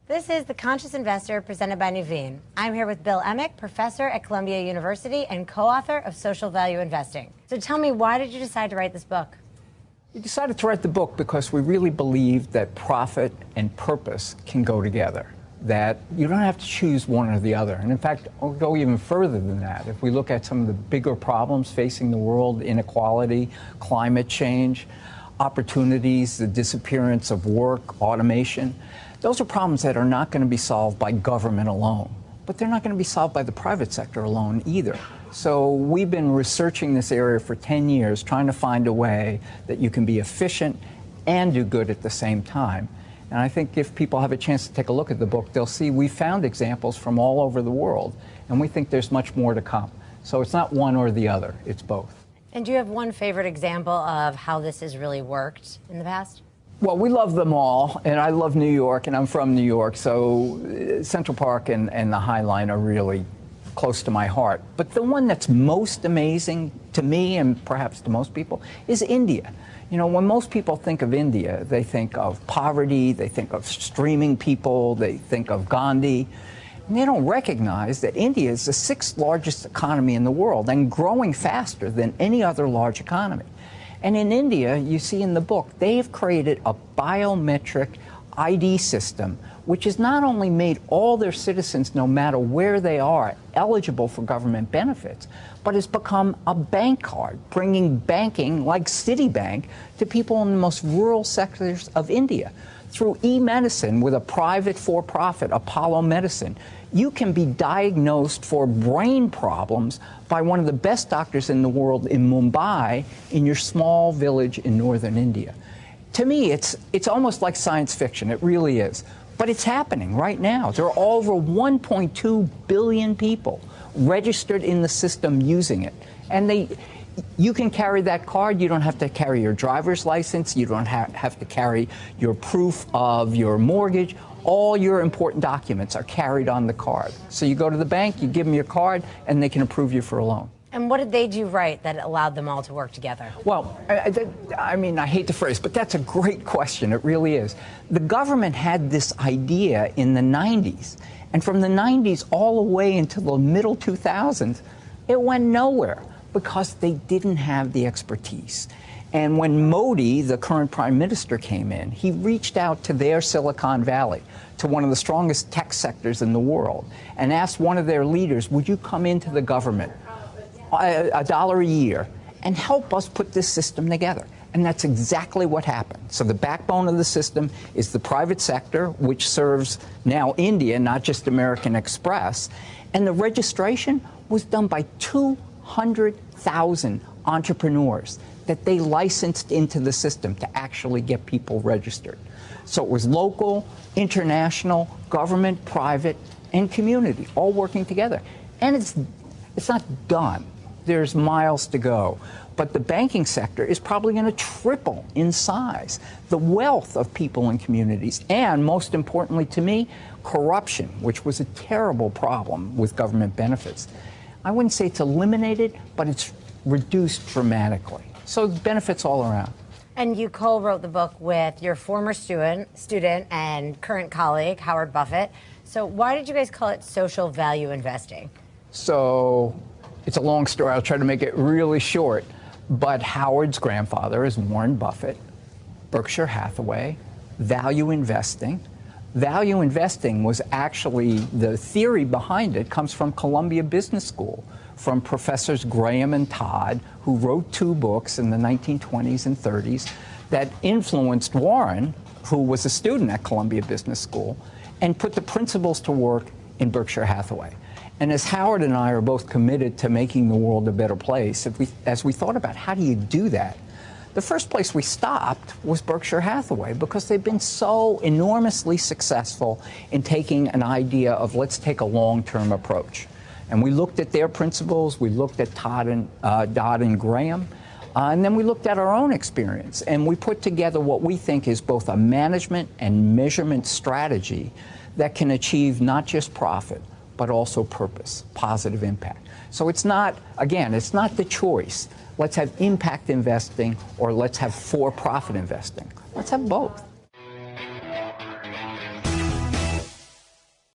This is The Conscious Investor presented by Nuveen. I'm here with Bill Emick, professor at Columbia University and co-author of Social Value Investing. So tell me, why did you decide to write this book? We decided to write the book because we really believe that profit and purpose can go together, that you don't have to choose one or the other. And in fact, I'll go even further than that. If we look at some of the bigger problems facing the world, inequality, climate change, opportunities, the disappearance of work, automation, those are problems that are not going to be solved by government alone, but they're not going to be solved by the private sector alone either. So we've been researching this area for 10 years, trying to find a way that you can be efficient and do good at the same time. And I think if people have a chance to take a look at the book, they'll see we found examples from all over the world, and we think there's much more to come. So it's not one or the other, it's both. And do you have one favorite example of how this has really worked in the past? Well, we love them all, and I love New York, and I'm from New York, so Central Park and the High Line are really close to my heart. But the one that's most amazing to me, and perhaps to most people, is India. You know, when most people think of India, they think of poverty, they think of streaming people, they think of Gandhi, and they don't recognize that India is the 6th largest economy in the world and growing faster than any other large economy. And in India, you see in the book, they've created a biometric ID system, which has not only made all their citizens, no matter where they are, eligible for government benefits, but has become a bank card, bringing banking like Citibank to people in the most rural sectors of India. Through e-medicine with a private for-profit, Apollo Medicine, you can be diagnosed for brain problems by one of the best doctors in the world in Mumbai, in your small village in northern India. To me, it's almost like science fiction. It really is. But it's happening right now. There are over 1.2 billion people registered in the system using it. And you can carry that card. You don't have to carry your driver's license. You don't have to carry your proof of your mortgage. All your important documents are carried on the card. So you go to the bank, you give them your card, and they can approve you for a loan. And what did they do right that allowed them all to work together? Well, I mean, I hate the phrase, but that's a great question. It really is. The government had this idea in the 90s. And from the 90s all the way into the middle 2000s, it went nowhere because they didn't have the expertise. And when Modi, the current prime minister, came in, he reached out to their Silicon Valley, to one of the strongest tech sectors in the world, and asked one of their leaders, would you come into the government, $1 a year, and help us put this system together? And that's exactly what happened. So the backbone of the system is the private sector, which serves now India, not just American Express. And the registration was done by 200,000 entrepreneurs that they licensed into the system to actually get people registered. So it was local, international, government, private, and community all working together. And it's not done. There's miles to go. But the banking sector is probably going to triple in size. The wealth of people and communities, and most importantly to me, corruption, which was a terrible problem with government benefits. I wouldn't say it's eliminated, but it's reduced dramatically. So benefits all around. And you co-wrote the book with your former student and current colleague, Howard Buffett. So why did you guys call it social value investing? So it's a long story. I'll try to make it really short. But Howard's grandfather is Warren Buffett, Berkshire Hathaway, value investing. Value investing was actually, the theory behind it comes from Columbia Business School, from Professors Graham and Todd, who wrote 2 books in the 1920s and 30s that influenced Warren, who was a student at Columbia Business School, and put the principles to work in Berkshire Hathaway. And as Howard and I are both committed to making the world a better place, as we thought about how do you do that, the first place we stopped was Berkshire Hathaway, because they've been so enormously successful in taking an idea of let's take a long-term approach. And we looked at their principles, we looked at Dodd and Graham, and then we looked at our own experience. And we put together what we think is both a management and measurement strategy that can achieve not just profit, but also purpose, positive impact. So it's not, again, it's not the choice. Let's have impact investing or let's have for-profit investing. Let's have both.